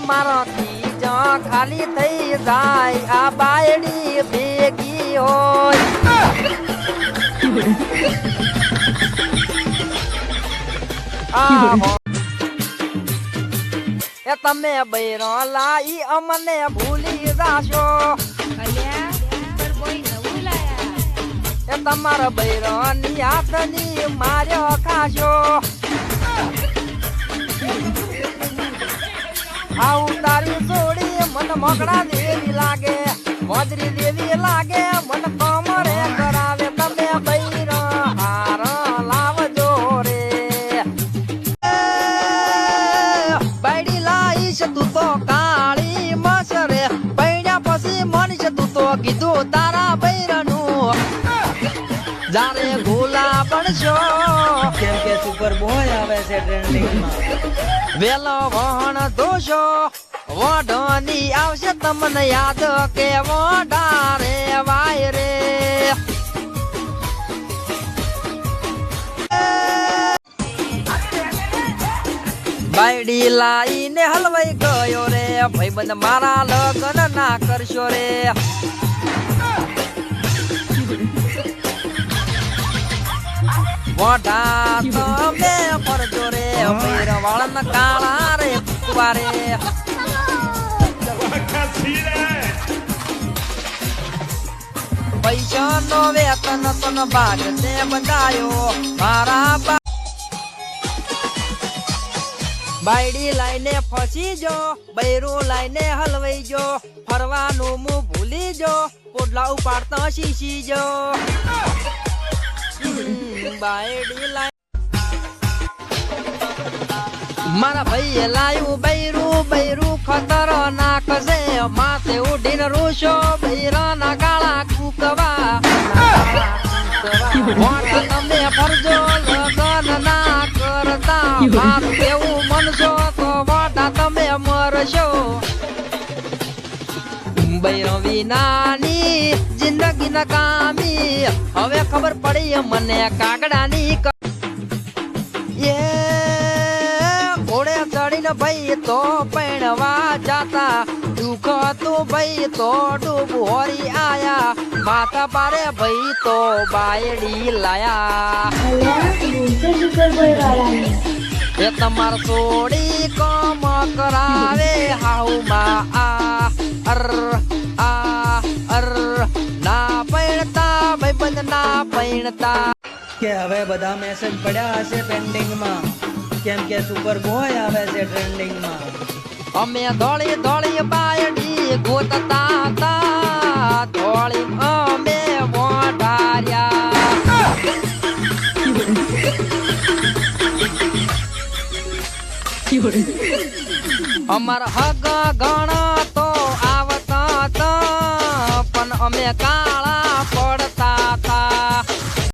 મારાથી ખાલી થઈ જાય આ બાયડી ભેગી હોય એ તમે બૈરો લાઈ અમને ભૂલી જાશો એ તમારા બૈરો ની હાથની માર્યો ખાશો આવું તારી જોડી મન મકડા દેવી લાગે મોજરી દેવી લાગે મન કમરે કરાવે તમે બૈરો હાર લાવજો રે બાયડી લાઈશ તું તો કાળી મસરે બૈડા પછી મનીશ તું તો કીધું તારા બૈરાનું જાણે ગોલા બનશો કેમ કે સુપર બોય આવે છે ટ્રેન્ડિંગમાં વેલો વહણ દોશો વઢની આવશે તમને યાદ કે વઢા રે વાય રે બાયડી લાઈને હલવાઈ ગયો રે ભાઈબંધ મારા લગ્ન ના કરશો રે વઢા તમે પરજો રે ભૈર વાળન કાળા રે કુવારે પૈસા નો વેતન તન બાગ તે બંધાયો મારા બાયડી લાઈને ફસી જો બૈરું લાઈને હલવાઈ જો ફરવાનું મું ભૂલી જો પોડલા ઉપાડતા શીશી જો બાયડી લાઈ મારા ભાઈએ લાયું બૈરું બૈરું ખતરનાક છે માથે ઉડીને રૂશો બૈરાના ગાળા કૂકવા તમે ફરજો લગન ના કરતા વાત એવું મનશો તો વાટા તમે મરશો બૈરો વિનાની જિંદગી નકામી હવે ખબર પડી મને કાગડાની એ ઘોડે ચડીને ભાઈ તો પૈણવા જાતા દુઃખ તું ભાઈ તો ડૂબ હોરી આયા માતા પારે ભાઈ તો બાયડી લાયા એ તમાર છોડી કમ કરાવે હાઉમાં અર ના પૈણતા ભાઈબંધ ના પૈણતા કે હવે બધા મેસેજ પડ્યા હશે પેન્ડિંગમાં કેમ કે સુપર બોય આવે છે ટ્રેન્ડિંગમાં અમે ધોળી ધોળી બાયડી ગોતતા હતા ધોળી અમે મોઢાર્યા અમાર હગ ગણ તો આવતા હતા પણ અમે કા